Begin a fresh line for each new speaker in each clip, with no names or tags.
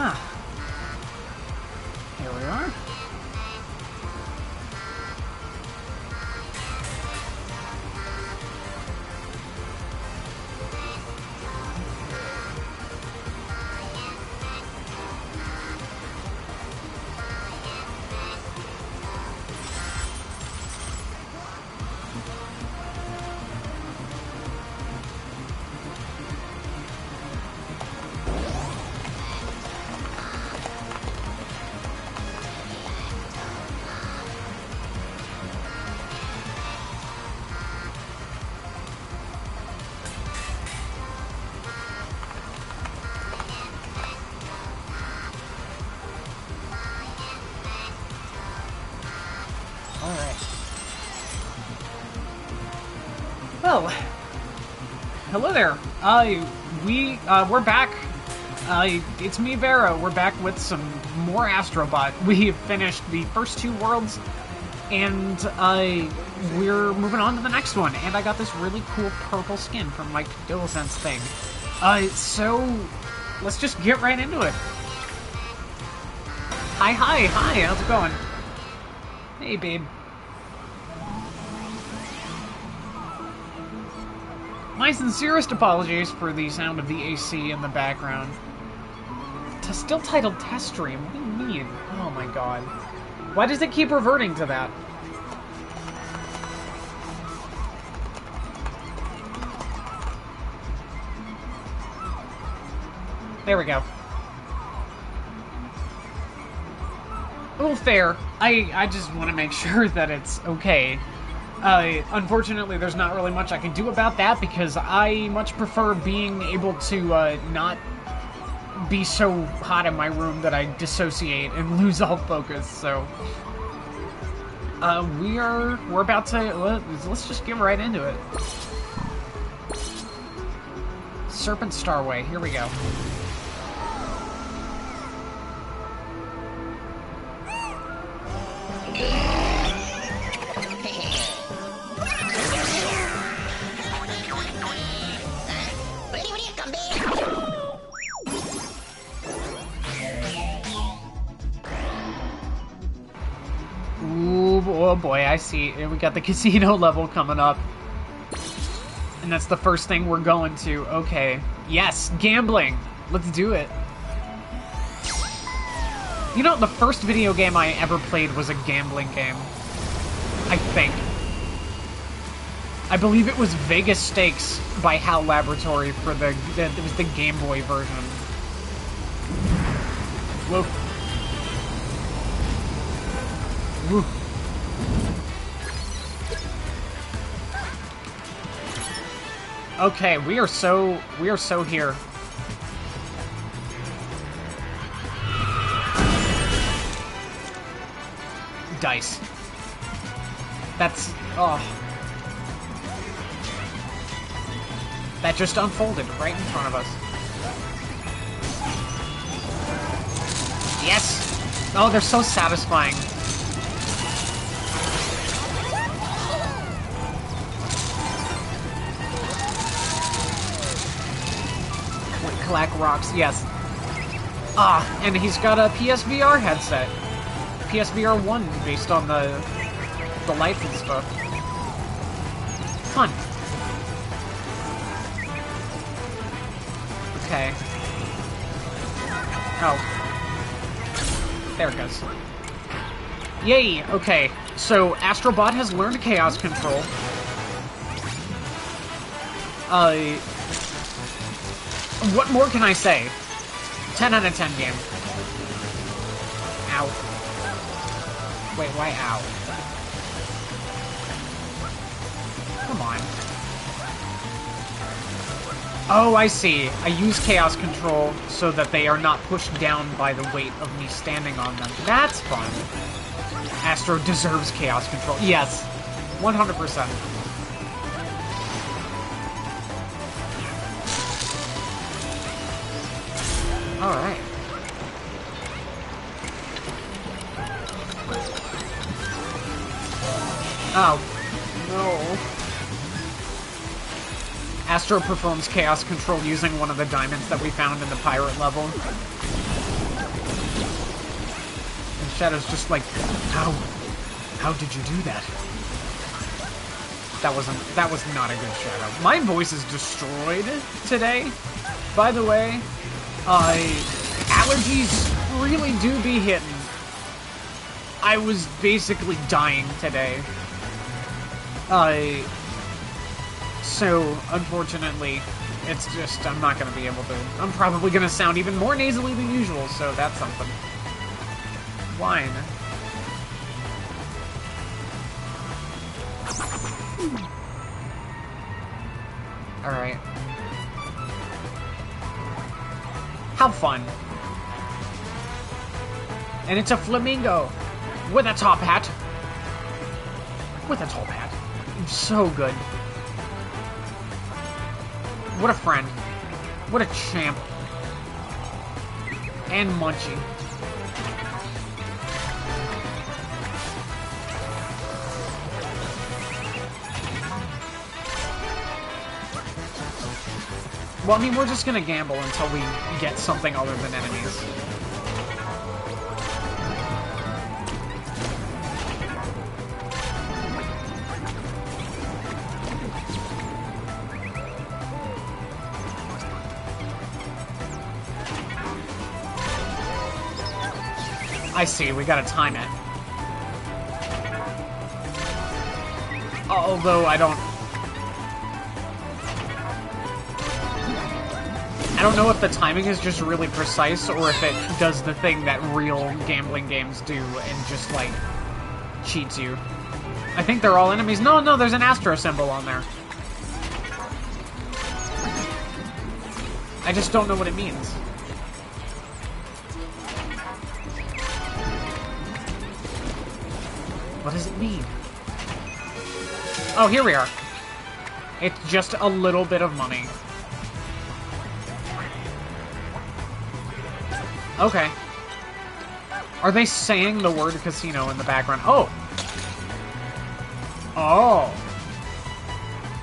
Huh. Here we are. Well, hello there. We're back. It's me, Vero. We're back with some more Astro Bot. We have finished the first 2 worlds, and we're moving on to the next one. And I got this really cool purple skin from my DualSense thing. So let's just get right into it. Hi, how's it going? Hey, babe. My sincerest apologies for the sound of the AC in the background. Still titled Test Stream? What do you mean? Oh my god. Why does it keep reverting to that? There we go. Well, fair. I just want to make sure that it's okay. Unfortunately, there's not really much I can do about that because I much prefer being able to not be so hot in my room that I dissociate and lose all focus. So we're about to let's just get right into it. Serpent Starway. Here we go. Oh boy, I see. We got the casino level coming up. And that's the first thing we're going to. Okay. Yes, gambling. Let's do it. You know, the first video game I ever played was a gambling game. I think. I believe it was Vegas Stakes by HAL Laboratory for it was the Game Boy version. Whoa. Woo. Okay, we are so here. Dice. That's that just unfolded right in front of us. Yes! Oh, they're so satisfying. Clack rocks, yes. And he's got a PSVR headset. PSVR 1 based on the lights and stuff. Fun. Okay. Oh. There it goes. Yay! Okay, so Astro Bot has learned Chaos Control. What more can I say? 10 out of 10 game. Ow. Wait, why ow? Come on. Oh, I see. I use Chaos Control so that they are not pushed down by the weight of me standing on them. That's fun. Astro deserves Chaos Control. Yes. 100%. Alright. Oh. No. Astro performs Chaos Control using one of the diamonds that we found in the pirate level. And Shadow's just like, how did you do that? That was not a good Shadow. My voice is destroyed today. By the way, allergies really do be hitting. I was basically dying today. So, unfortunately, it's just, I'm not going to be able to. I'm probably going to sound even more nasally than usual, so that's something. Wine. Alright. How fun. And it's a flamingo with a top hat. With a top hat. So good. What a friend. What a champ. And Munchie. Well, I mean, we're just gonna gamble until we get something other than enemies. I see, we gotta time it. Although I don't know if the timing is just really precise or if it does the thing that real gambling games do and just, like, cheats you. I think they're all enemies. No, there's an Astro symbol on there. I just don't know what it means. What does it mean? Oh, here we are. It's just a little bit of money. Okay. Are they saying the word casino in the background? Oh! Oh!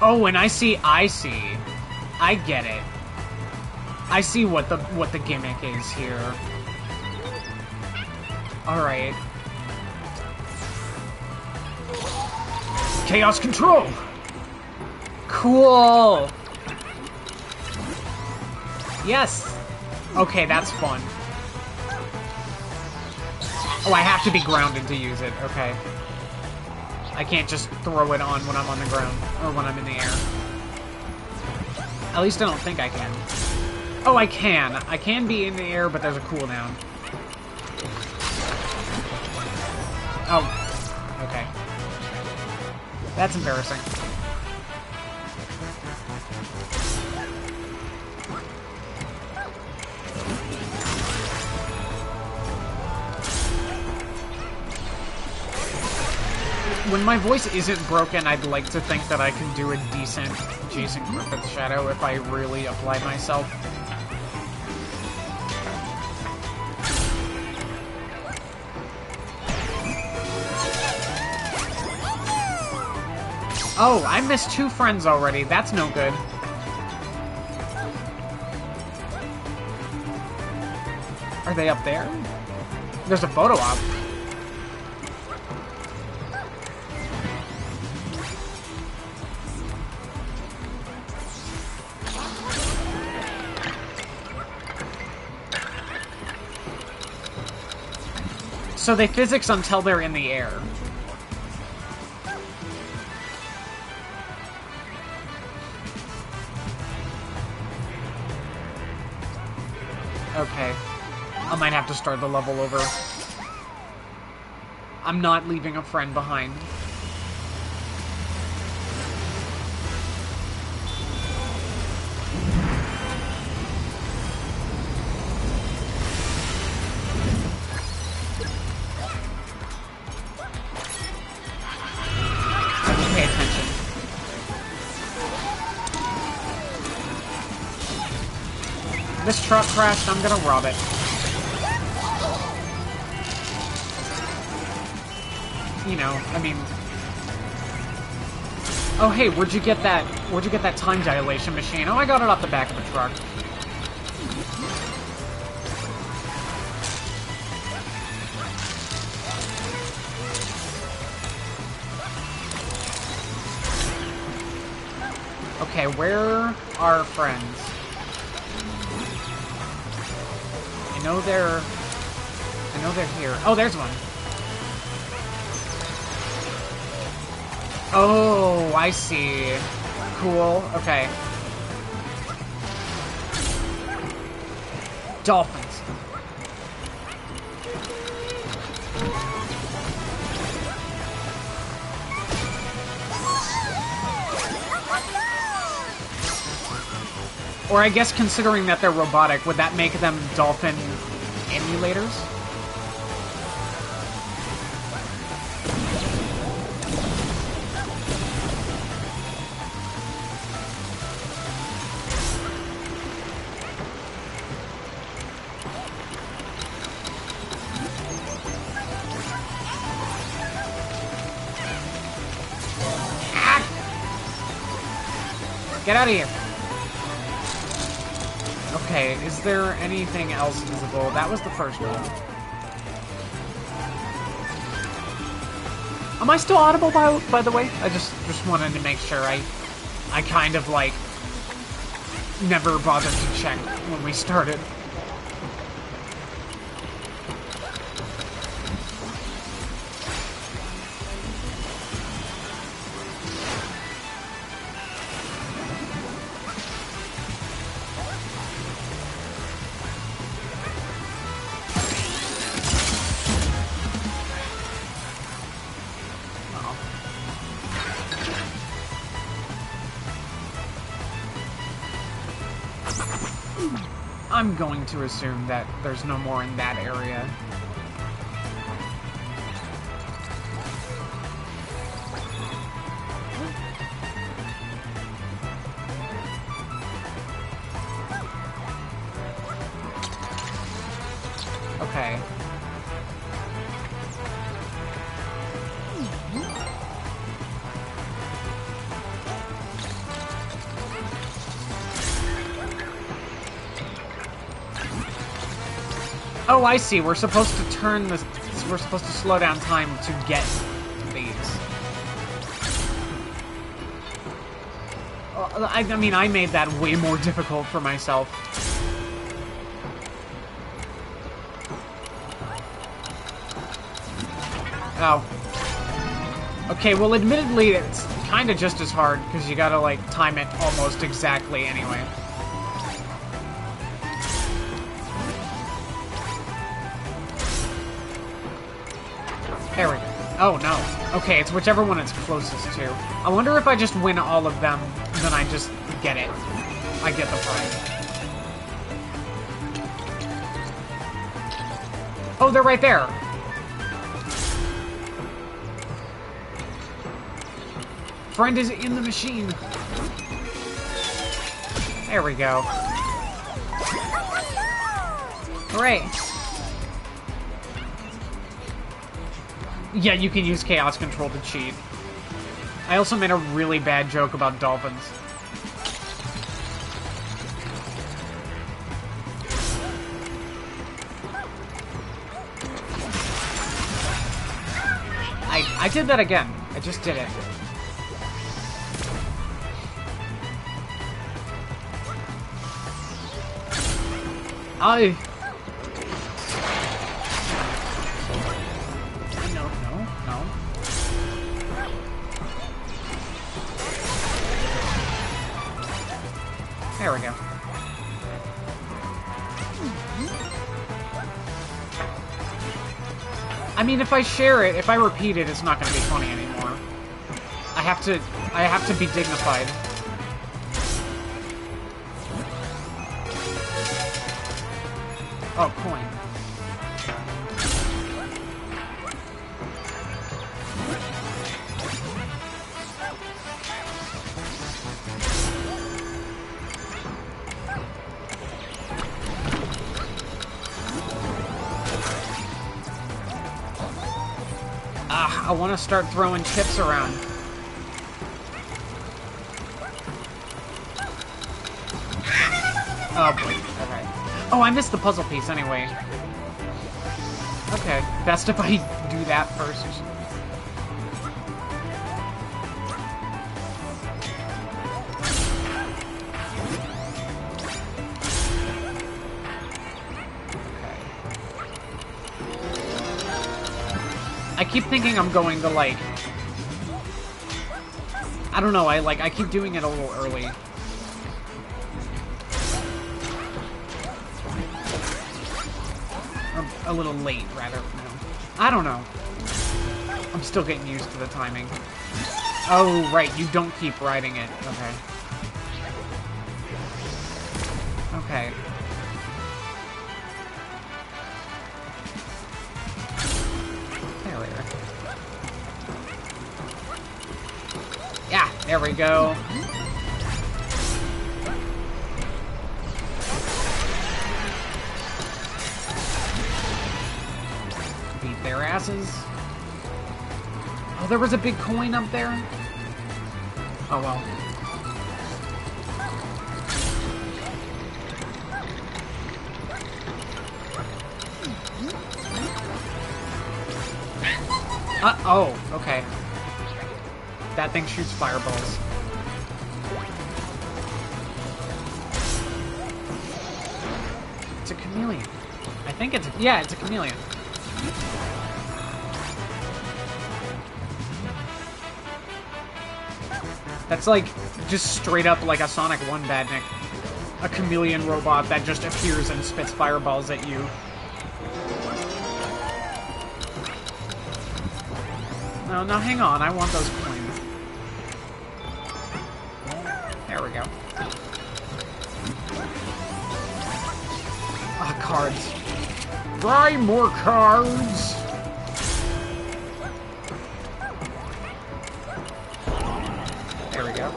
Oh, and I see. I get it. I see what the gimmick is here. Alright. Chaos control! Cool! Yes! Okay, that's fun. Oh, I have to be grounded to use it. Okay. I can't just throw it on when I'm on the ground, or when I'm in the air. At least I don't think I can. Oh, I can. I can be in the air, but there's a cooldown. Oh. Okay. That's embarrassing. When my voice isn't broken, I'd like to think that I can do a decent Jason Griffith Shadow if I really apply myself. Oh, I missed 2 friends already. That's no good. Are they up there? There's a photo op. So they physics until they're in the air. Okay. I might have to start the level over. I'm not leaving a friend behind. Pay attention. This truck crashed, I'm gonna rob it. You know, I mean... Oh, hey, where'd you get that time dilation machine? Oh, I got it off the back of the truck. Okay, where are friends? I know they're here. Oh, there's one. Oh, I see. Cool. Okay. Dolphins. Or I guess considering that they're robotic, would that make them dolphin emulators? Ah! Get out of here. Okay, is there anything else visible? That was the first one. Am I still audible, by the way? I just wanted to make sure. I kind of, like, never bothered to check when we started. I'm going to assume that there's no more in that area. Okay. Oh, I see. We're supposed to turn this. We're supposed to slow down time to get these. I mean, I made that way more difficult for myself. Oh. Okay, well, admittedly, it's kind of just as hard, because you gotta, like, time it almost exactly anyway. There we go. Oh, no. Okay, it's whichever one it's closest to. I wonder if I just win all of them, then I just get it. I get the prize. Oh, they're right there. Friend is in the machine. There we go. Hooray. Yeah, you can use Chaos Control to cheat. I also made a really bad joke about dolphins. I did that again. I just did it. No. There we go. I mean, if I share it, if I repeat it, it's not going to be funny anymore. I have to be dignified. Oh, coin. I want to start throwing chips around. Oh boy, okay. Oh, I missed the puzzle piece anyway. Okay, best if I do that first. I keep thinking I'm going to, like... I don't know, I keep doing it a little early. Or a little late, rather. No. I don't know. I'm still getting used to the timing. Oh, right, you don't keep riding it. Okay. Okay. There. Yeah, there we go. Beat their asses. Oh, there was a big coin up there? Oh, well. Oh, okay. That thing shoots fireballs. It's a chameleon. I think it's... Yeah, it's a chameleon. That's like, just straight up like a Sonic 1 badnik. A chameleon robot that just appears and spits fireballs at you. No, no, hang on. I want those coins. There we go. Ah, cards. Buy more cards! There we go.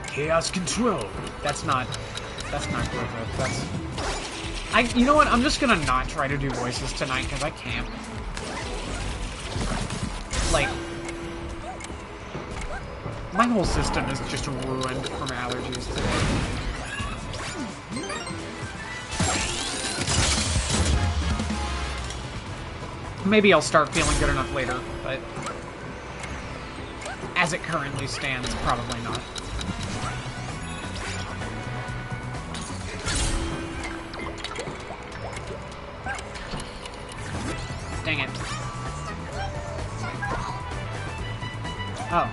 Chaos control. That's not Griffith. That's... You know what? I'm just gonna not try to do voices tonight, because I can't. Like... My whole system is just ruined from allergies today. Maybe I'll start feeling good enough later, but... As it currently stands, probably not. Dang it. Oh.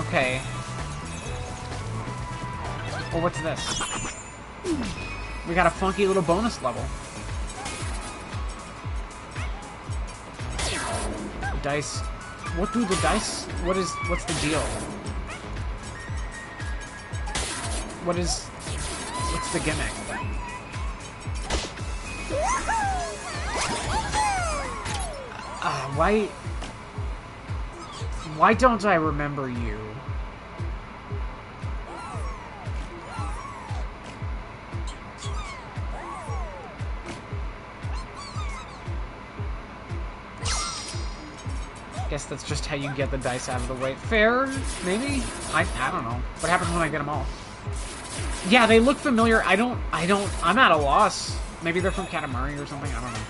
Okay. Well, what's this? We got a funky little bonus level. Dice. What do the dice... What's the deal? What's the gimmick? Why don't I remember you? Guess that's just how you get the dice out of the way. Fair? Maybe? I don't know. What happens when I get them all? Yeah, they look familiar. I'm at a loss. Maybe they're from Katamari or something. I don't know.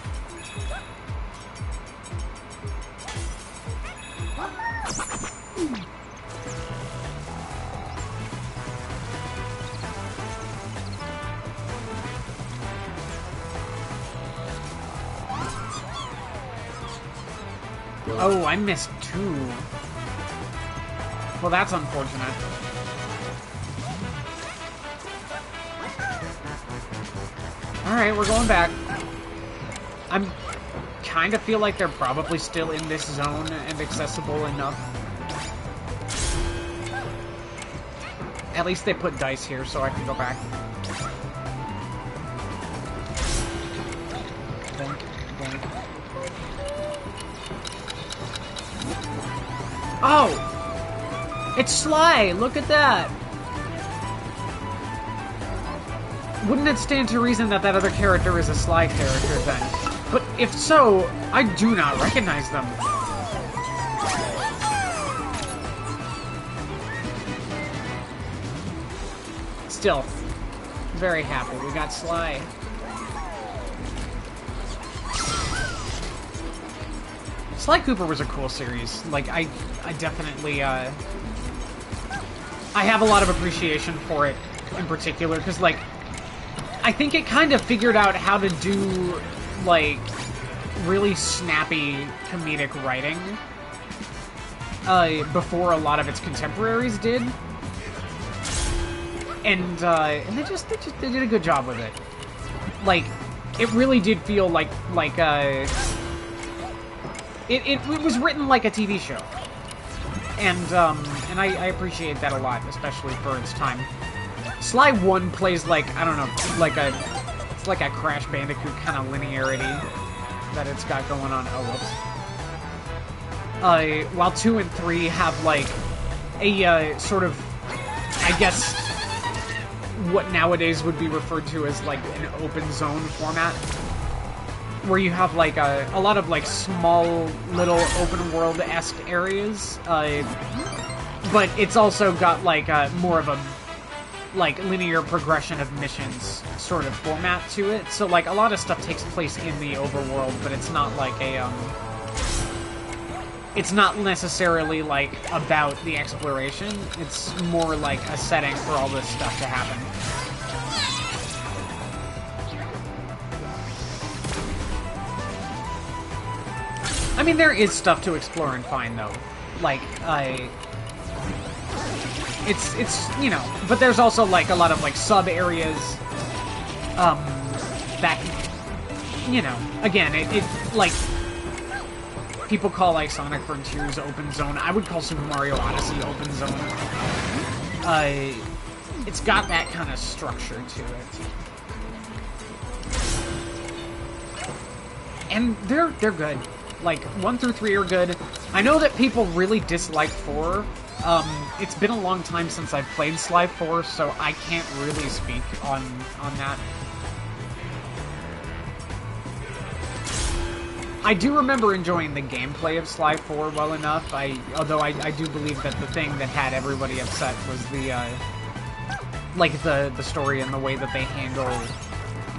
Oh, I missed two. Well, that's unfortunate. Alright, we're going back. I'm kind of feel like they're probably still in this zone and accessible enough. At least they put dice here so I can go back. Boink, boink. Oh! It's Sly! Look at that! Wouldn't it stand to reason that that other character is a Sly character then? But if so, I do not recognize them. Still, very happy. We got Sly. Sly Cooper was a cool series. Like, I definitely, I have a lot of appreciation for it in particular, because, like, I think it kind of figured out how to do, like, really snappy comedic writing before a lot of its contemporaries did. And they did a good job with it. Like, it really did feel like it was written like a TV show. And I appreciate that a lot, especially for its time. Sly 1 plays like, I don't know, it's like a Crash Bandicoot kind of linearity that it's got going on. Oh, whoops. While 2 and 3 have, like, a sort of, I guess, what nowadays would be referred to as, like, an open zone format, where you have, like, a lot of, like, small, little open world-esque areas, but it's also got, like, more of a, like, linear progression of missions sort of format to it. So, like, a lot of stuff takes place in the overworld, but it's not like a, it's not necessarily, like, about the exploration. It's more like a setting for all this stuff to happen. I mean, there is stuff to explore and find, though. Like, it's, you know, but there's also, like, a lot of, like, sub-areas, that, you know, again, it like, people call, like, Sonic Frontiers open zone. I would call Super Mario Odyssey open zone. It's got that kind of structure to it. And they're good. Like, 1 through 3 are good. I know that people really dislike 4. It's been a long time since I've played Sly 4, so I can't really speak on that. I do remember enjoying the gameplay of Sly 4 well enough, although I do believe that the thing that had everybody upset was the, like, the story and the way that they handle,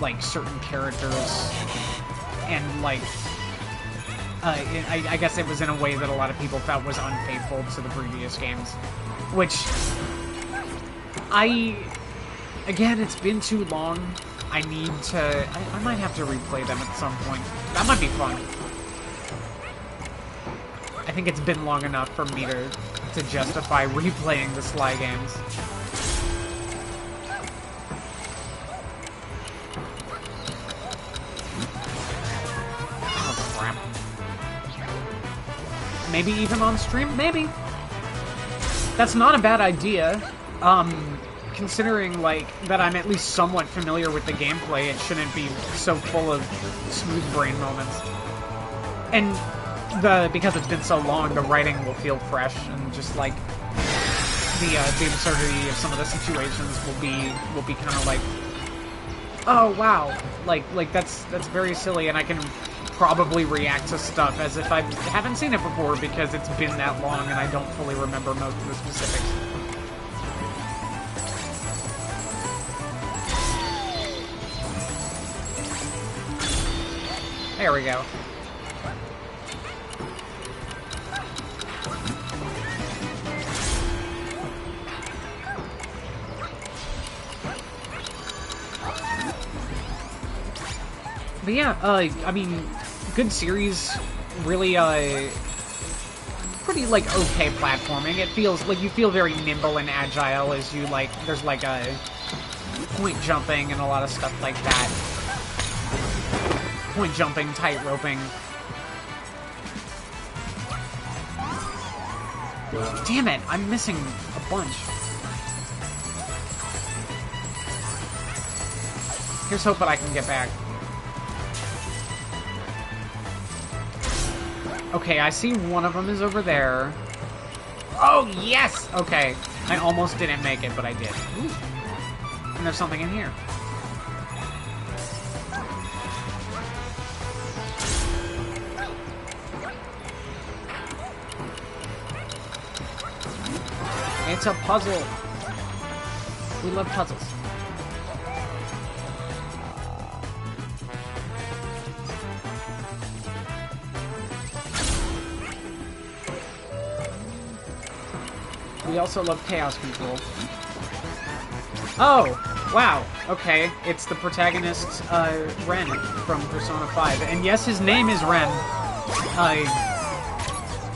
like, certain characters, and, like, I guess it was in a way that a lot of people felt was unfaithful to the previous games, which, again, it's been too long. I need to... I might have to replay them at some point. That might be fun. I think it's been long enough for me to justify replaying the Sly games. Oh, crap. Maybe even on stream? Maybe. That's not a bad idea. Considering, like, that I'm at least somewhat familiar with the gameplay, it shouldn't be so full of smooth brain moments. And because it's been so long, the writing will feel fresh, and just, like, the absurdity of some of the situations will be kind of like, oh, wow, like that's very silly, and I can probably react to stuff as if I haven't seen it before because it's been that long and I don't fully remember most of the specifics. There we go. But yeah, I mean, good series, really, pretty, like, okay platforming. It feels like you feel very nimble and agile as you, like, there's, like, a point jumping and a lot of stuff like that. Point jumping, tight roping. Damn it, I'm missing a bunch. Here's hoping I can get back. Okay, I see one of them is over there. Oh, yes! Okay, I almost didn't make it, but I did. Ooh. And there's something in here. It's a puzzle. We love puzzles. We also love Chaos Control. Oh! Wow. Okay. It's the protagonist, Ren from Persona 5. And yes, his name is Ren.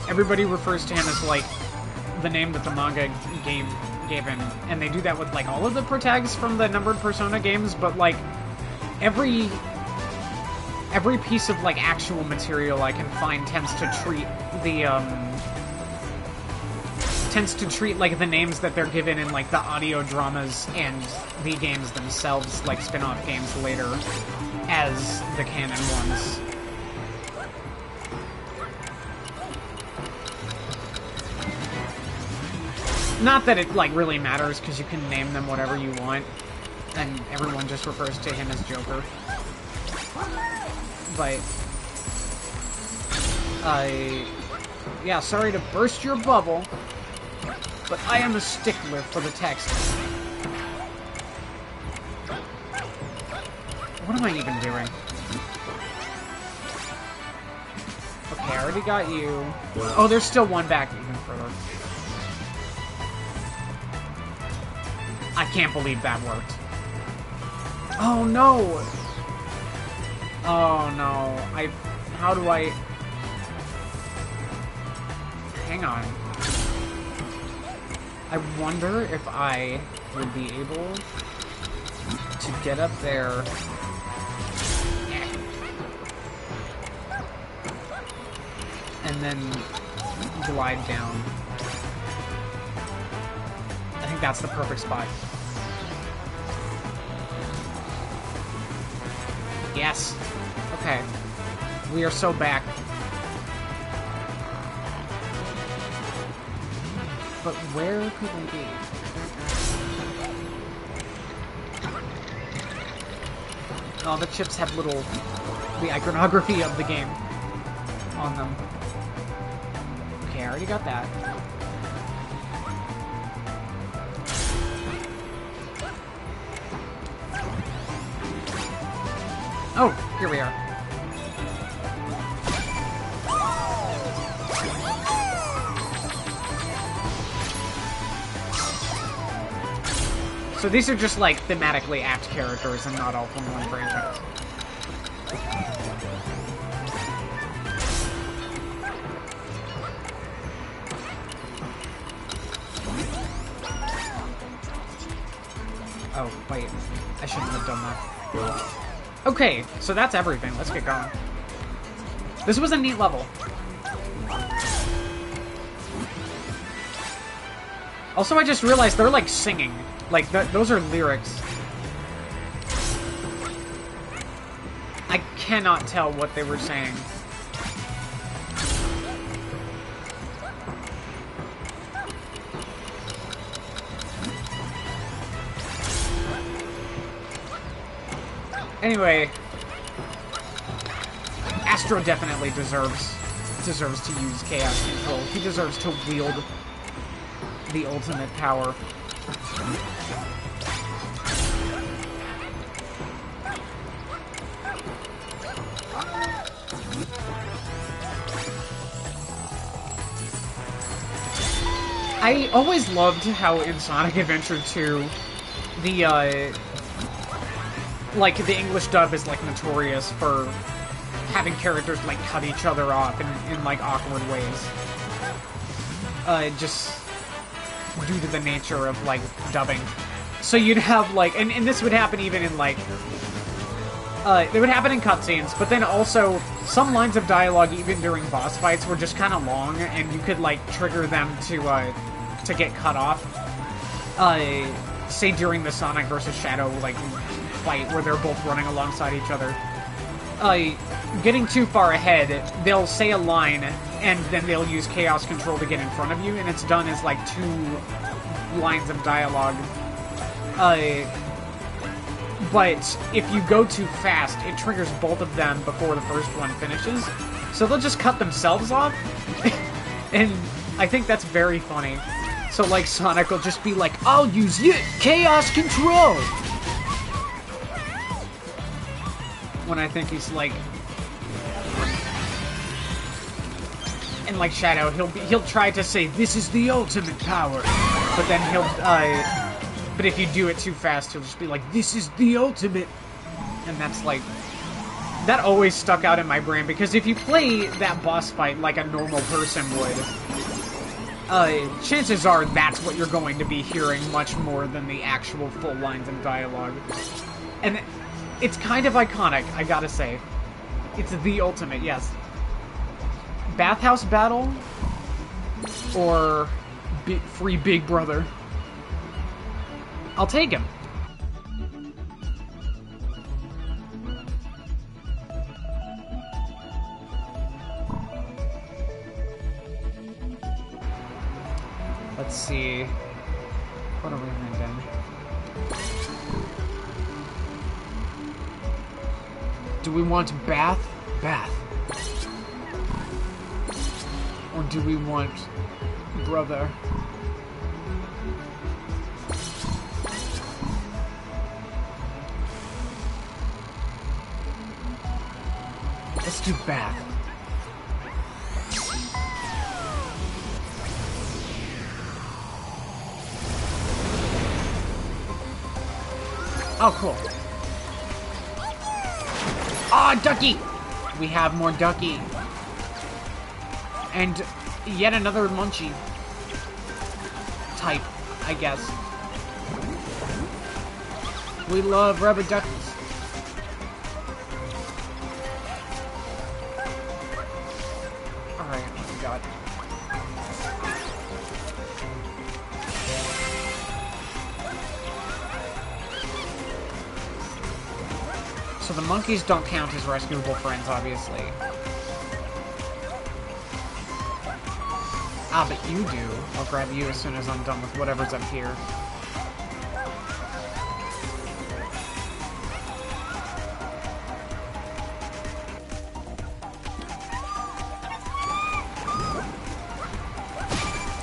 Everybody refers to him as, like, the name that the manga game gave him. And they do that with, like, all of the protags from the numbered Persona games, but, like, every piece of, like, actual material I can find tends to treat like the names that they're given in like the audio dramas and the games themselves, like spin-off games later, as the canon ones. Not that it like really matters, because you can name them whatever you want, and everyone just refers to him as Joker. But yeah, sorry to burst your bubble, but I am a stickler for the text. What am I even doing? Okay, I already got you. Oh, there's still one back even further. I can't believe that worked. Oh no! Oh no. How do I... Hang on. I wonder if I would be able to get up there and then glide down. I think that's the perfect spot. Yes. Okay. We are so back. But where could we be? Oh, the chips have the iconography of the game on them. Okay, I already got that. Oh, here we are. So these are just, like, thematically apt characters and not all from one franchise. Oh, wait. I shouldn't have done that. Okay, so that's everything. Let's get going. This was a neat level. Also, I just realized they're, like, singing. Like, those are lyrics. I cannot tell what they were saying. Anyway, Astro definitely deserves to use Chaos Control. He deserves to wield the ultimate power. I always loved how in Sonic Adventure 2, the English dub is, like, notorious for having characters, like, cut each other off in like, awkward ways. Just due to the nature of, like, dubbing. So you'd have, like... And this would happen even in, like... it would happen in cutscenes, but then also, some lines of dialogue, even during boss fights, were just kind of long, and you could, like, trigger them to get cut off. Say during the Sonic vs. Shadow, like, fight, where they're both running alongside each other. Getting too far ahead, they'll say a line, and then they'll use Chaos Control to get in front of you, and it's done as, like, 2 lines of dialogue. But if you go too fast, it triggers both of them before the first one finishes. So they'll just cut themselves off. And I think that's very funny. So, like, Sonic will just be like, I'll use Chaos Control! When I think he's like... And like Shadow, he'll try to say, this is the ultimate power. But then but if you do it too fast, he'll just be like, this is the ultimate. And that's like, that always stuck out in my brain, because if you play that boss fight like a normal person would, chances are that's what you're going to be hearing much more than the actual full lines of dialogue. And it's kind of iconic, I gotta say. It's the ultimate, yes. Bathhouse battle or free Big Brother? I'll take him. Let's see. What are we thinking? Do we want bath? Bath. Or do we want brother? Let's do bath. Oh, cool. Ah, Ducky! We have more Ducky. And yet another Munchie type, I guess. We love rubber duckies. Alright, what we got? So the monkeys don't count as rescuable friends, obviously. Ah, but you do. I'll grab you as soon as I'm done with whatever's up here.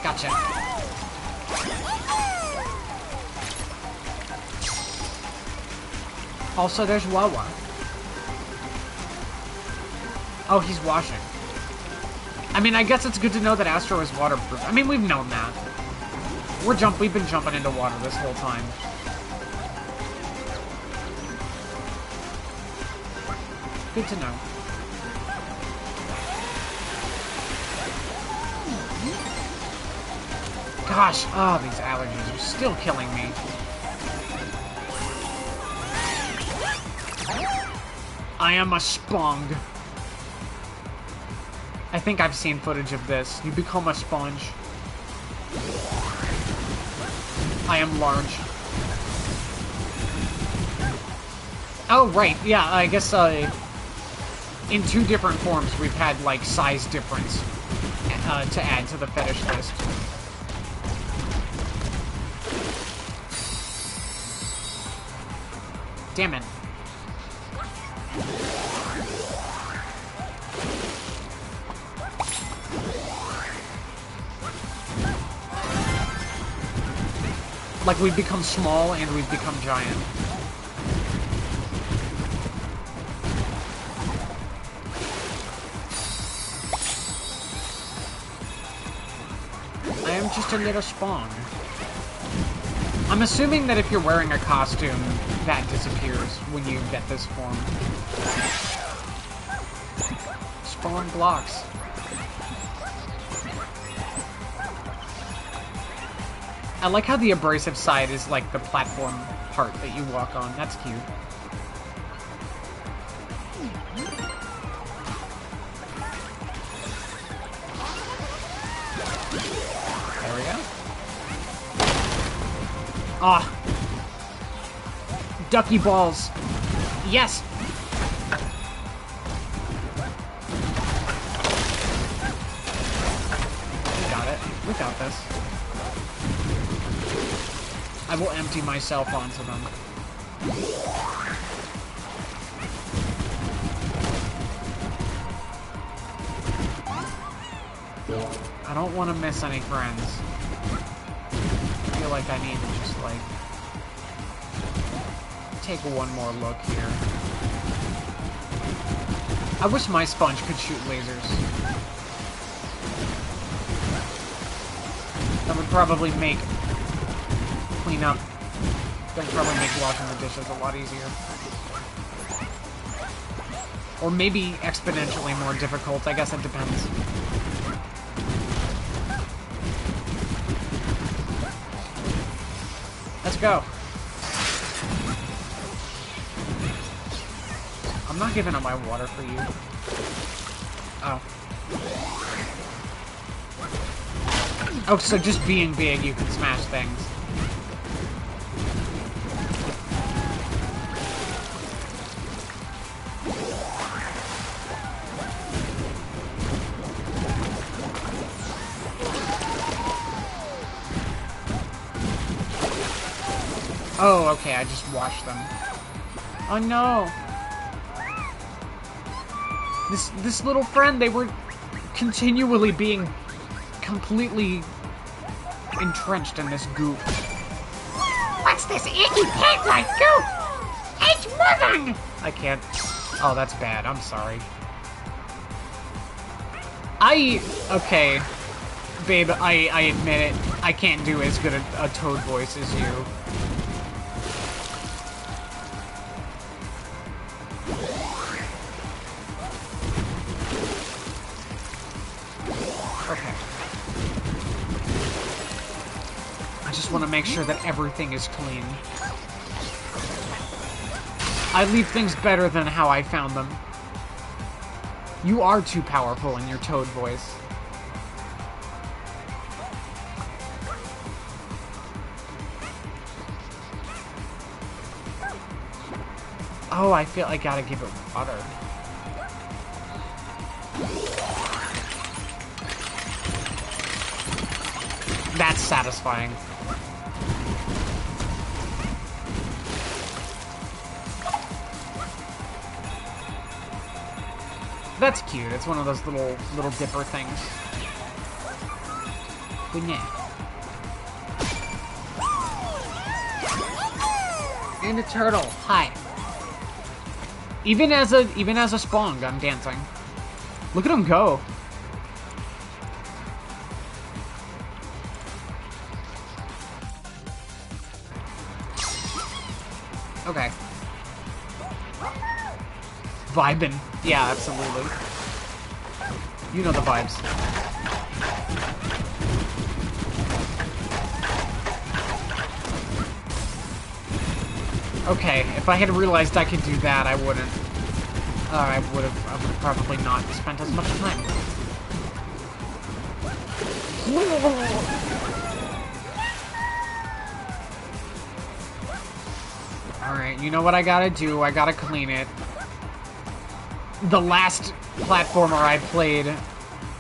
Gotcha. Also, there's Wawa. Oh, he's washing. I mean, I guess it's good to know that Astro is waterproof. I mean, we've known that. We've been jumping into water this whole time. Good to know. Gosh, oh, these allergies are still killing me. I am a spong. I think I've seen footage of this. You become a sponge. I am large. Oh, right. Yeah, I guess, in 2 different forms, we've had, like, size difference to add to the fetish list. Damn it. Like, we've become small and we've become giant. I am just a little spawn. I'm assuming that if you're wearing a costume, that disappears when you get this form. Spawn blocks. I like how the abrasive side is like the platform part that you walk on. That's cute. There we go. Ah. Ducky balls. Yes. We got it. We got this. I will empty myself onto them. I don't want to miss any friends. I feel like I need to just, like, take one more look here. I wish my sponge could shoot lasers. That would probably make cleanup. That would probably make washing the dishes a lot easier. Or maybe exponentially more difficult. I guess it depends. Let's go. I'm not giving up my water for you. Oh. Oh, so just being big, you can smash things. Oh, okay, I just washed them. Oh no! This little friend, they were continually being completely entrenched in this goop.
What's this icky pig-like goop? It's moving!
I can't. Oh, that's bad. I'm sorry. Okay. Babe, I admit it. I can't do as good a Toad voice as you. Okay. I just want to make sure that everything is clean. I leave things better than how I found them. You are too powerful in your Toad voice. Oh, I feel I gotta give it water. That's satisfying. That's cute. It's one of those little dipper things. But yeah. And a turtle. Hi. Even as a Spong, I'm dancing. Look at him go. Okay. Vibin'. Yeah, absolutely. You know the vibes. Okay, if I had realized I could do that, I wouldn't. I would have probably not spent as much time. Alright, you know what I gotta do? I gotta clean it. The last platformer I played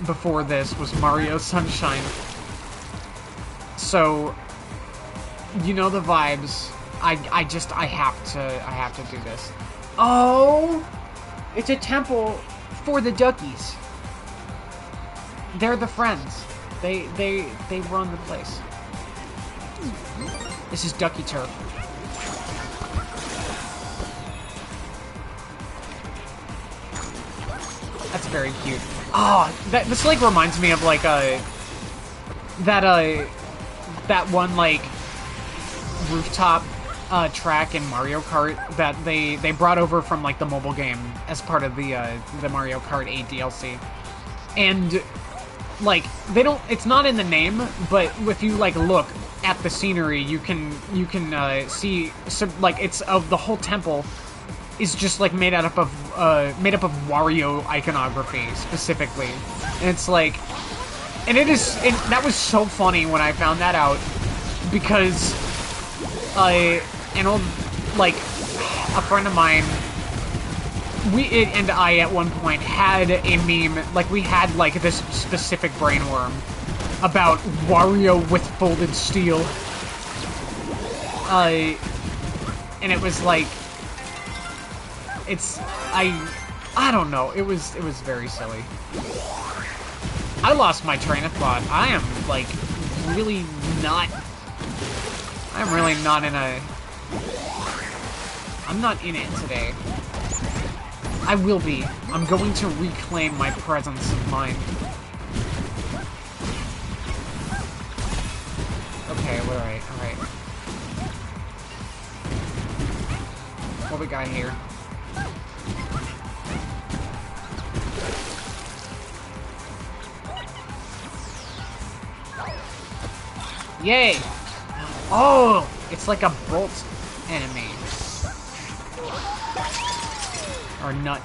before this was Mario Sunshine. So, you know the vibes. I have to do this. Oh! It's a temple for the duckies. They're the friends. They run the place. This is Ducky Turf. That's very cute. Oh, this like reminds me of like that one like rooftop track in Mario Kart that they brought over from like the mobile game as part of the Mario Kart 8 DLC. And like it's not in the name, but if you like look at the scenery, you can see like it's of the whole temple is just like made up of Wario iconography specifically. And it's like, and that was so funny when I found that out, because an old, like, a friend of mine, and I at one point had a meme, like we had like this specific brainworm about Wario with folded steel. And it was like, I don't know, it was very silly. I lost my train of thought. I am like really not I'm not in it today. I will be. I'm going to reclaim my presence of mind. What we got here? Yay! Oh! It's like a bolt enemy. Or nut.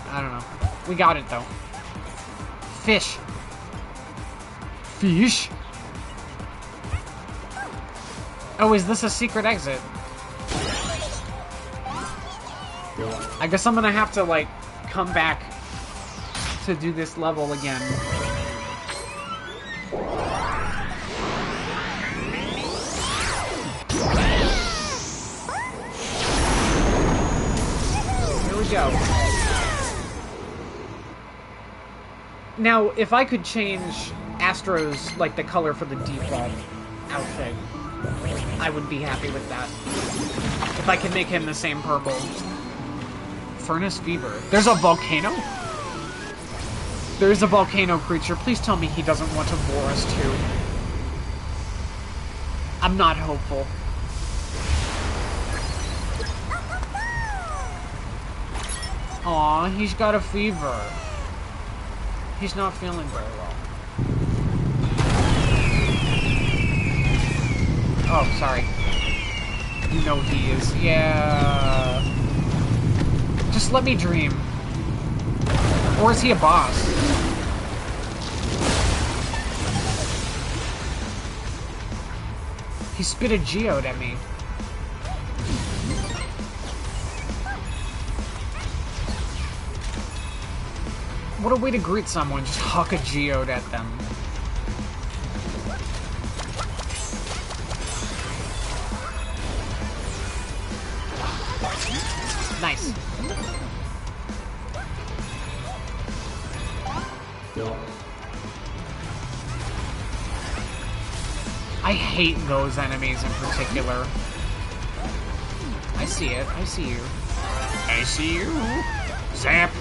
I don't know. We got it, though. Fish. Fish? Oh, is this a secret exit? I guess I'm gonna have to, like, come back to do this level again. Here we go. Now, if I could change Astro's, like, the color for the default outfit, I would be happy with that. If I can make him the same purple. Furnace Fever. There's a volcano? There's a volcano creature. Please tell me he doesn't want to bore us too. I'm not hopeful. Aw, he's got a fever. He's not feeling very well. Oh, sorry. You know he is. Yeah. Just let me dream. Or is he a boss? He spit a geode at me. What a way to greet someone, just huck a geode at them. Nice. I hate those enemies in particular. I see it. I see you. I see you. Zap.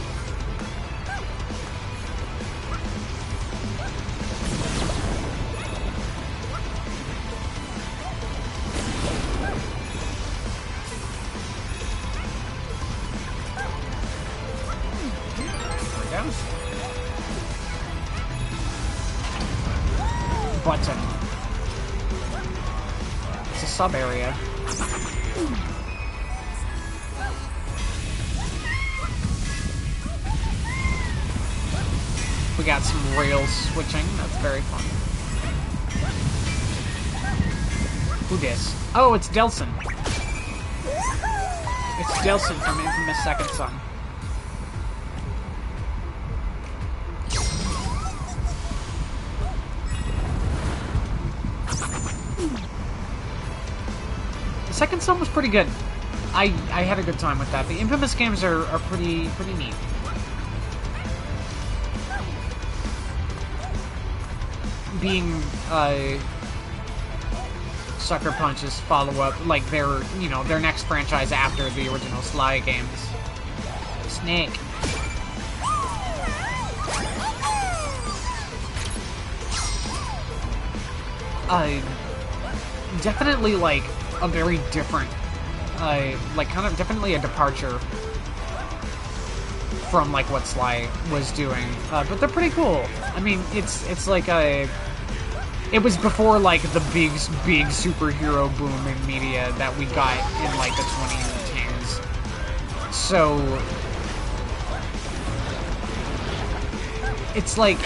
Button. It's a sub area. We got some rail switching. That's very fun. Who dis? Oh, it's Delson. It's Delson from Infamous Second Son. Second Son was pretty good. I had a good time with that. The Infamous games are pretty neat. Being Sucker Punch's follow-up, like their next franchise after the original Sly games. Snake. Definitely like a very different, like kind of definitely a departure from like what Sly was doing, but they're pretty cool. I mean, it's like it was before like the big superhero boom in media that we got in like the 2010s. So it's like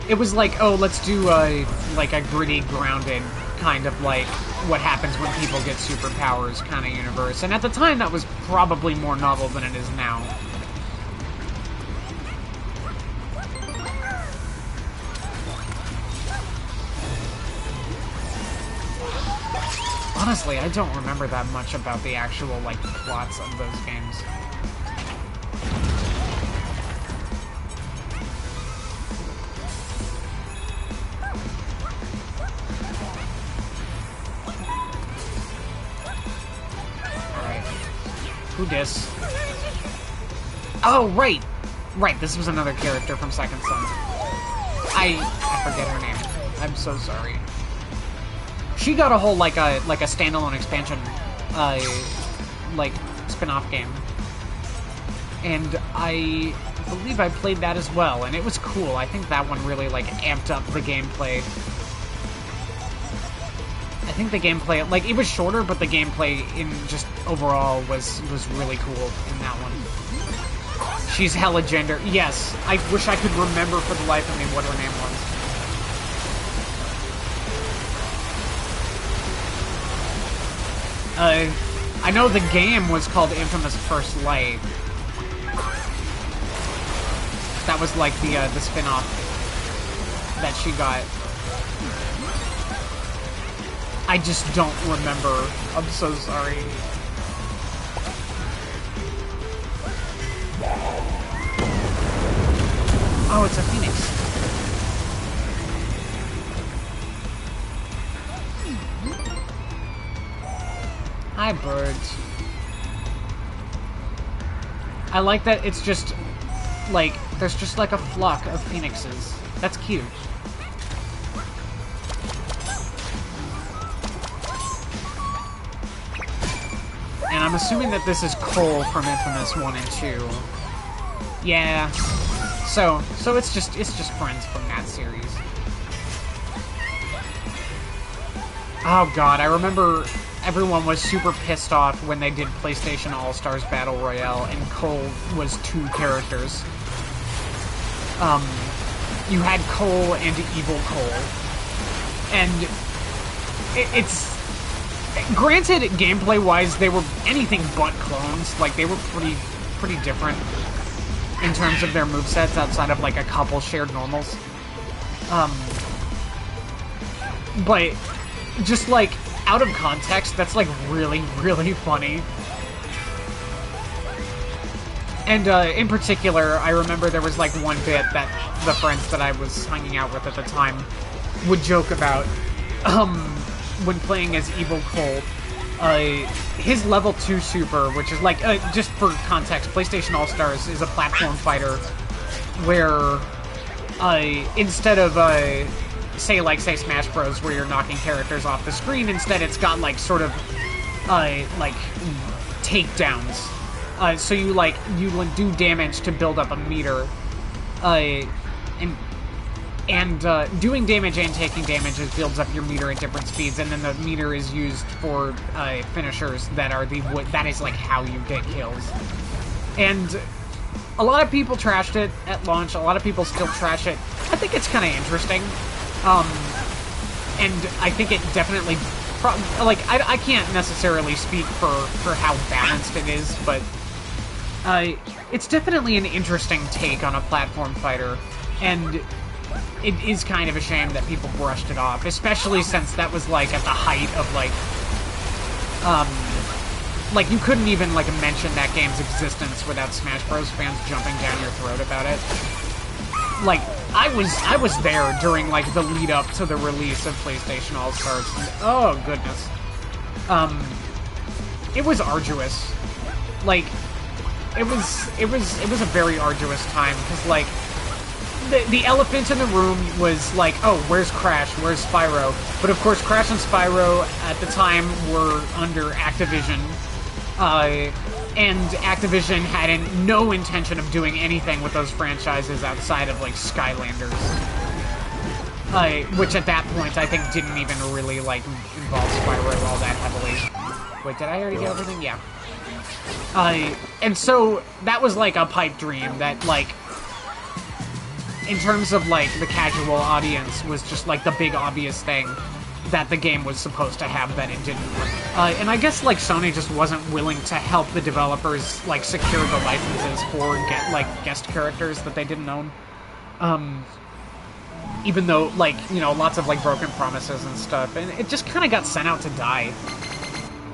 it was like, oh, let's do like a gritty, grounded kind of like what happens when people get superpowers kind of universe. And at the time, that was probably more novel than it is now. Honestly, I don't remember that much about the actual like plots of those games. Who dis? Oh, right! Right, this was another character from Second Son. I forget her name. I'm so sorry. She got a whole, like a standalone expansion like, spin-off game. And I believe I played that as well, and it was cool. I think that one really, like, amped up the gameplay. I think the gameplay, like, it was shorter, but the gameplay in just overall was really cool in that one. She's hella gender. Yes, I wish I could remember for the life of me what her name was. I know the game was called Infamous First Light. That was like the spin-off that she got. I just don't remember. I'm so sorry. Oh, it's a phoenix. Hi, birds. I like that it's just, like, there's just like a flock of phoenixes. That's cute. And I'm assuming that this is Cole from Infamous 1 and 2. Yeah. So it's just friends from that series. Oh god, I remember everyone was super pissed off when they did PlayStation All-Stars Battle Royale and Cole was 2 characters. You had Cole and Evil Cole. And it's... Granted, gameplay-wise, they were anything but clones. Like, they were pretty different in terms of their movesets outside of, like, a couple shared normals. But just, like, out of context, that's, like, really, really funny. And, in particular, I remember there was, like, one bit that the friends that I was hanging out with at the time would joke about, when playing as Evil Cole. His level 2 super, which is, like, just for context, PlayStation All-Stars is a platform fighter where, instead of, say Smash Bros, where you're knocking characters off the screen, instead it's got, like, sort of, like, takedowns. So you do damage to build up a meter, and doing damage and taking damage builds up your meter at different speeds, and then the meter is used for finishers that is like how you get kills. And a lot of people trashed it at launch. A lot of people still trash it. I think it's kind of interesting, and I think it definitely, I can't necessarily speak for how balanced it is, but it's definitely an interesting take on a platform fighter, and it is kind of a shame that people brushed it off, especially since that was, like, at the height of, like, you couldn't even, like, mention that game's existence without Smash Bros. Fans jumping down your throat about it. Like, I was there during, like, the lead-up to the release of PlayStation All-Stars. Oh, goodness. It was arduous. Like, it was a very arduous time, because, like, the elephant in the room was like, oh, where's Crash? Where's Spyro? But of course, Crash and Spyro at the time were under Activision, and Activision had no intention of doing anything with those franchises outside of, like, Skylanders. Which at that point, I think didn't even really, like, involve Spyro all that heavily. Wait, did I already get everything? Yeah. And so, that was, like, a pipe dream that, like, in terms of, like, the casual audience, was just, like, the big obvious thing that the game was supposed to have that it didn't. And I guess, like, Sony just wasn't willing to help the developers, like, secure the licenses for, guest characters that they didn't own. Even though, like, you know, lots of, like, broken promises and stuff, and it just kind of got sent out to die.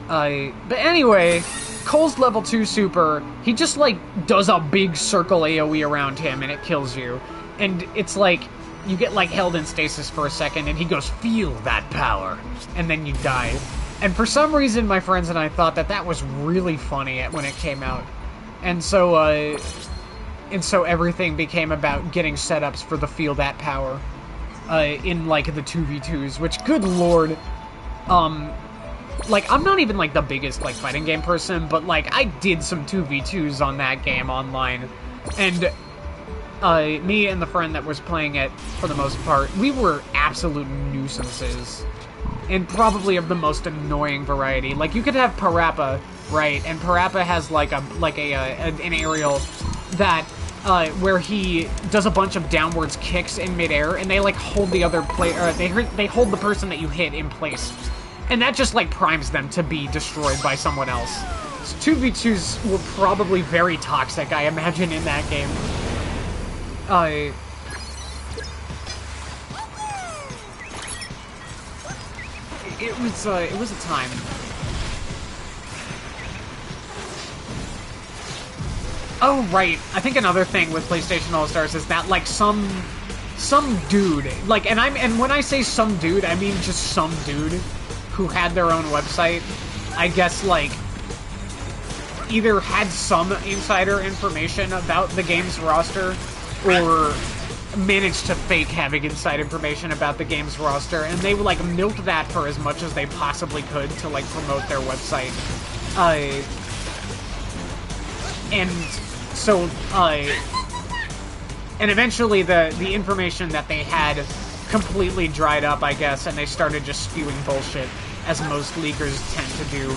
But anyway, Cole's level 2 super, he just, like, does a big circle AoE around him, and it kills you. And it's like, you get, like, held in stasis for a second, and he goes, feel that power, and then you die. And for some reason, my friends and I thought that was really funny when it came out. And so everything became about getting setups for the feel that power, in, like, the 2v2s, which, good lord, like, I'm not even, like, the biggest, like, fighting game person, but, like, I did some 2v2s on that game online, and me and the friend that was playing it, for the most part, we were absolute nuisances, and probably of the most annoying variety. Like, you could have Parappa, right, and Parappa has, like, an aerial that, where he does a bunch of downwards kicks in midair, and they, like, hold the other player, they hold the person that you hit in place. And that just, like, primes them to be destroyed by someone else. So 2v2s were probably very toxic, I imagine, in that game. It was a time. Oh, right. I think another thing with PlayStation All-Stars is that, like, some dude, like, and when I say some dude, I mean just some dude who had their own website, I guess, like, either had some insider information about the game's roster, or managed to fake having inside information about the game's roster, and they, like, milked that for as much as they possibly could to, like, promote their website. And so, and eventually the information that they had completely dried up, I guess, and they started just spewing bullshit, as most leakers tend to do.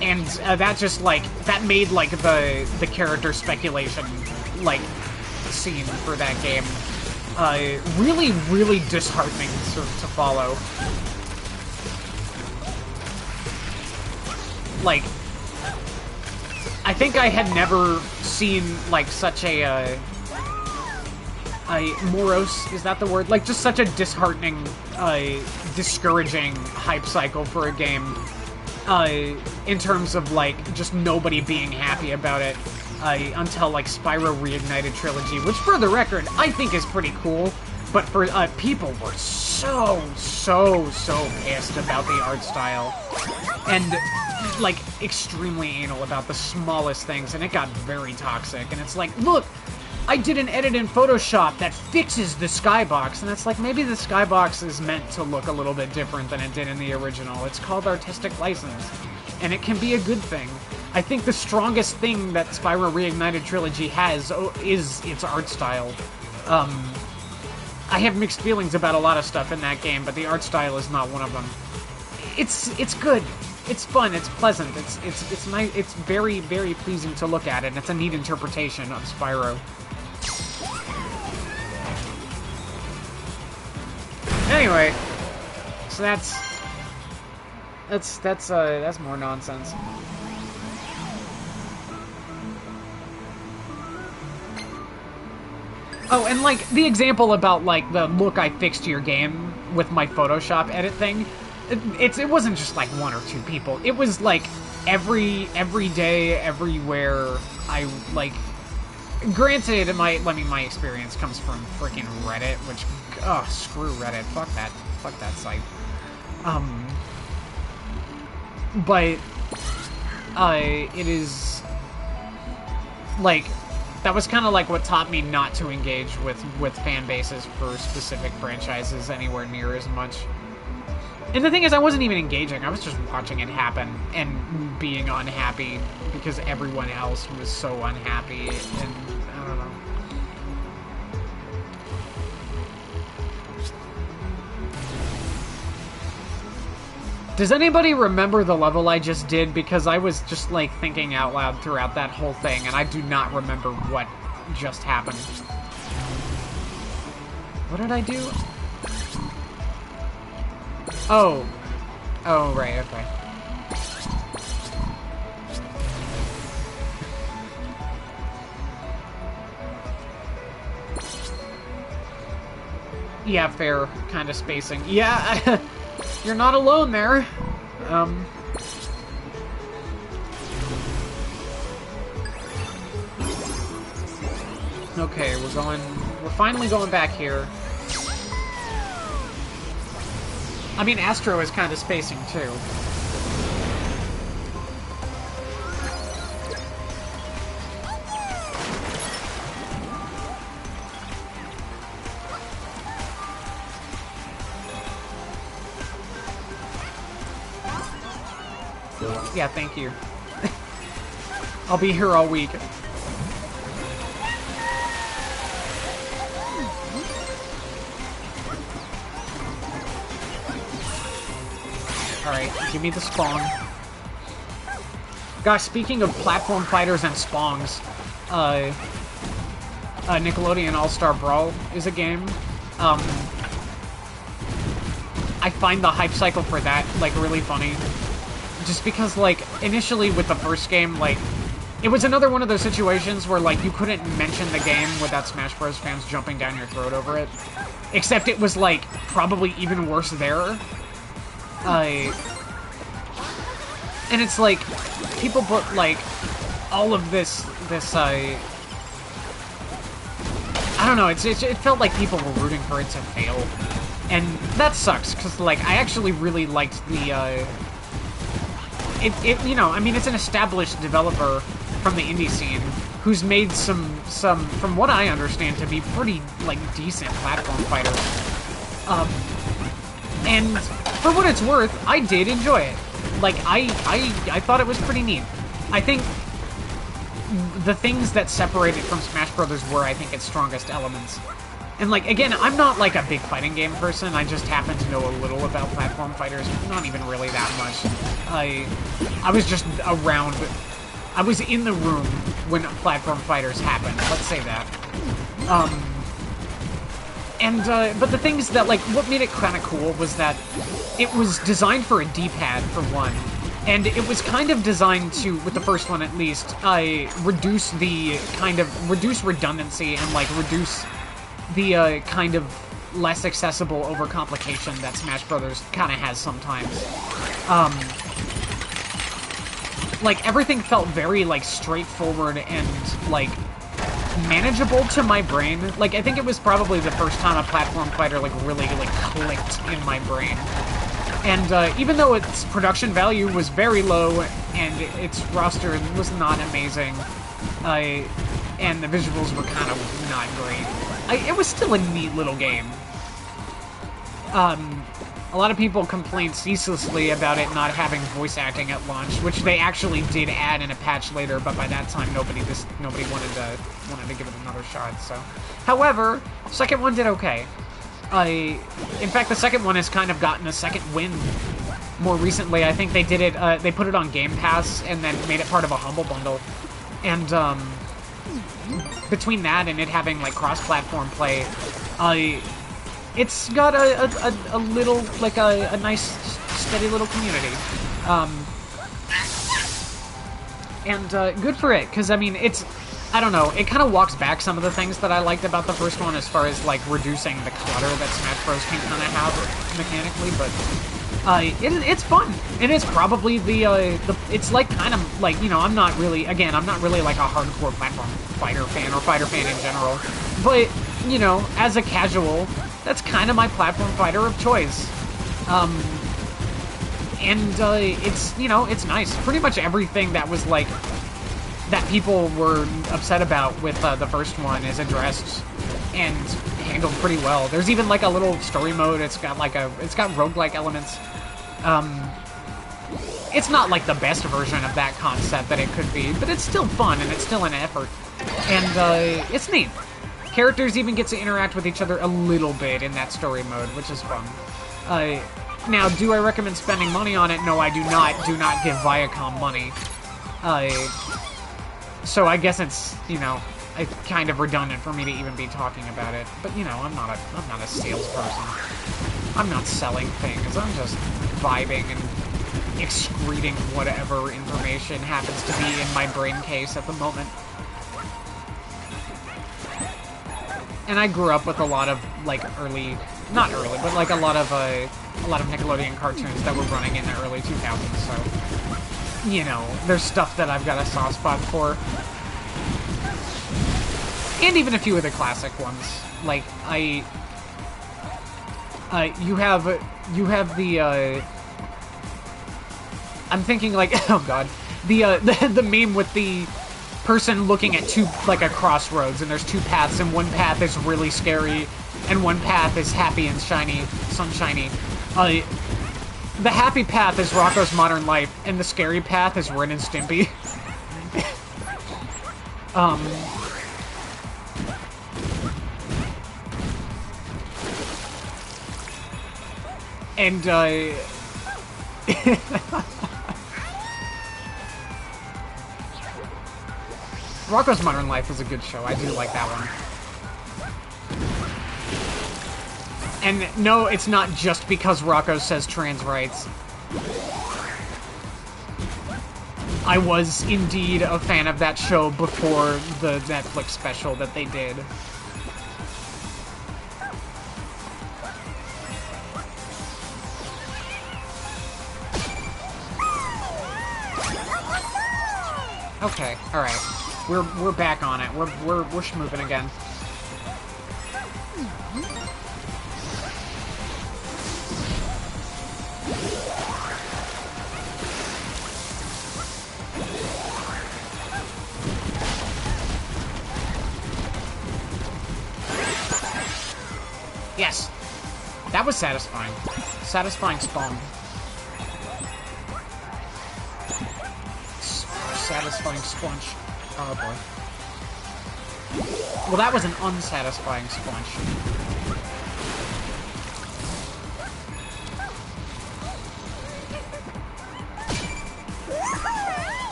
And that just, like, that made, like, the character speculation, like, scene for that game really, really disheartening to follow. Like, I think I had never seen, like, such a morose, is that the word? Like, just such a disheartening, discouraging hype cycle for a game, in terms of, like, just nobody being happy about it, until, like, Spyro Reignited Trilogy, which, for the record, I think is pretty cool, but for, people were so pissed about the art style, and, like, extremely anal about the smallest things, and it got very toxic, and it's like, look, I did an edit in Photoshop that fixes the skybox, and it's like, maybe the skybox is meant to look a little bit different than it did in the original. It's called artistic license, and it can be a good thing. I think the strongest thing that Spyro Reignited Trilogy has is its art style. I have mixed feelings about a lot of stuff in that game, but the art style is not one of them. It's good. It's fun. It's pleasant. It's nice. It's very, very pleasing to look at, and it's a neat interpretation of Spyro. Anyway, so that's more nonsense. Oh, and, like, the example about, like, the look I fixed to your game with my Photoshop edit thing, it wasn't just, like, one or two people. It was, like, every day, everywhere. I, like, granted, my experience comes from freaking Reddit, which, oh, screw Reddit. Fuck that site. But, it is, like, that was kind of like what taught me not to engage with fan bases for specific franchises anywhere near as much. And the thing is, I wasn't even engaging. I was just watching it happen and being unhappy because everyone else was so unhappy, and I don't know. Does anybody remember the level I just did? Because I was just, like, thinking out loud throughout that whole thing, and I do not remember what just happened. What did I do? Oh. Oh, right, okay. Yeah, fair kind of spacing. Yeah, you're not alone there. Okay, we're finally going back here. I mean, Astro is kind of spacing, too. Yeah, thank you. I'll be here all week. Alright, give me the Spong. Gosh, speaking of platform fighters and Spongs, Nickelodeon All-Star Brawl is a game. I find the hype cycle for that, like, really funny. Just because, like, initially with the first game, like, it was another one of those situations where, like, you couldn't mention the game without Smash Bros. Fans jumping down your throat over it. Except it was, like, probably even worse there. And it's like, people put, like, all of this, I don't know, it felt like people were rooting for it to fail. And that sucks, because, like, I actually really liked the, you know, I mean, it's an established developer from the indie scene who's made some, from what I understand, to be pretty, like, decent platform fighters. And for what it's worth, I did enjoy it. Like, I thought it was pretty neat. I think the things that separate it from Smash Brothers were, I think, its strongest elements. And, like, again, I'm not, like, a big fighting game person. I just happen to know a little about platform fighters. Not even really that much. I was just around. I was in the room when platform fighters happened. Let's say that. But the things that, like, what made it kind of cool was that it was designed for a D-pad, for one. And it was kind of designed to, with the first one at least, reduce redundancy and, like, reduce the, kind of less accessible overcomplication that Smash Brothers kind of has sometimes. Like, everything felt very, like, straightforward and, like, manageable to my brain. Like, I think it was probably the first time a platform fighter, like, really, like, clicked in my brain. And, even though its production value was very low, and its roster was not amazing, and the visuals were kind of not great, it was still a neat little game. A lot of people complained ceaselessly about it not having voice acting at launch, which they actually did add in a patch later, but by that time nobody wanted to give it another shot. So, however, second one did okay. In fact, the second one has kind of gotten a second win more recently. I think they did it. They put it on Game Pass and then made it part of a Humble Bundle, and between that and it having like cross-platform play, it's got a little, like, a nice, steady little community. And good for it, because, I mean, I don't know, it kind of walks back some of the things that I liked about the first one as far as, like, reducing the clutter that Smash Bros. Can kind of have mechanically, but it's fun. And it's probably it's, like, kind of, like, you know, I'm not really, like, a hardcore platform fighter fan or fighter fan in general, but, you know, as a casual, that's kind of my platform fighter of choice. It's, you know, it's nice. Pretty much everything that was, like, that people were upset about with the first one is addressed and handled pretty well. There's even, like, a little story mode. It's got roguelike elements. It's not, like, the best version of that concept that it could be, but it's still fun, and it's still an effort. And, it's neat. Characters even get to interact with each other a little bit in that story mode, which is fun. Now, do I recommend spending money on it? No, I do not. Do not give Viacom money. So I guess it's, you know, kind of redundant for me to even be talking about it. But, you know, I'm not a salesperson. I'm not selling things. I'm just vibing and excreting whatever information happens to be in my brain case at the moment. And I grew up with a lot of, like, not early, but, like, a lot of Nickelodeon cartoons that were running in the early 2000s, so, you know, there's stuff that I've got a soft spot for. And even a few of the classic ones. Like, you have the, I'm thinking, like, oh god, the meme with the person looking at a crossroads, and there's two paths, and one path is really scary, and one path is happy and shiny, sunshiny. The happy path is Rocco's Modern Life, and the scary path is Ren and Stimpy. And, Rocco's Modern Life is a good show. I do like that one. And no, it's not just because Rocco says trans rights. I was indeed a fan of that show before the Netflix special that they did. Okay, alright. We're back on it. We're schmooping again. Yes. That was satisfying. Satisfying spawn. Satisfying Spunch. Oh boy. Well, that was an unsatisfying Spunch.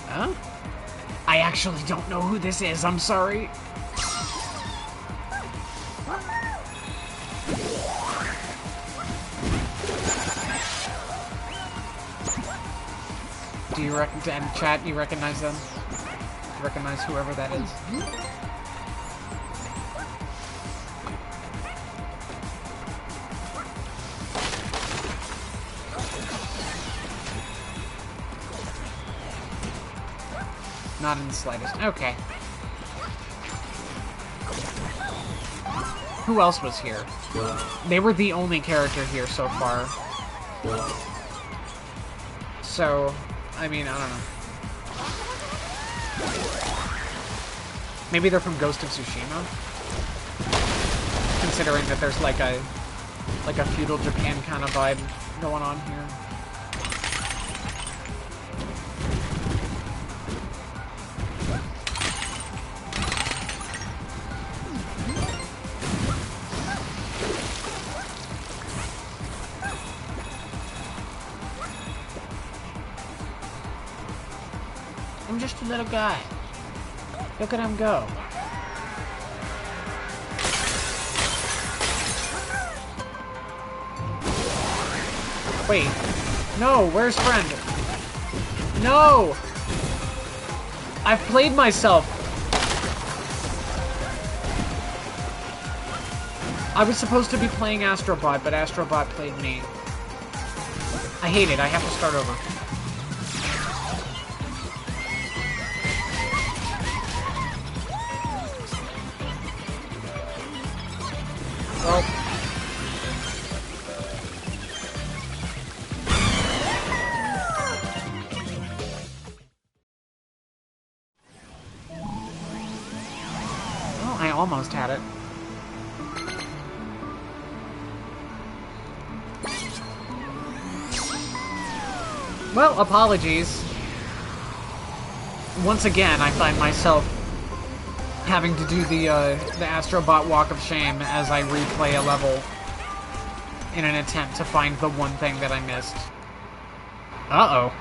Huh? I actually don't know who this is, I'm sorry. Do you chat, you recognize them? Recognize whoever that is? Not in the slightest. Okay. Who else was here? They were the only character here so far. So, I mean, I don't know. Maybe they're from Ghost of Tsushima? Considering that there's like a feudal Japan kind of vibe going on here. I'm just a little guy. Look at him go. Wait. No, where's friend? No! I've played myself. I was supposed to be playing Astro Bot, but Astro Bot played me. I hate it. I have to start over. Well. Oh, I almost had it. Well, apologies. Once again, I find myself having to do the Astro Bot Walk of Shame as I replay a level in an attempt to find the one thing that I missed. Uh-oh.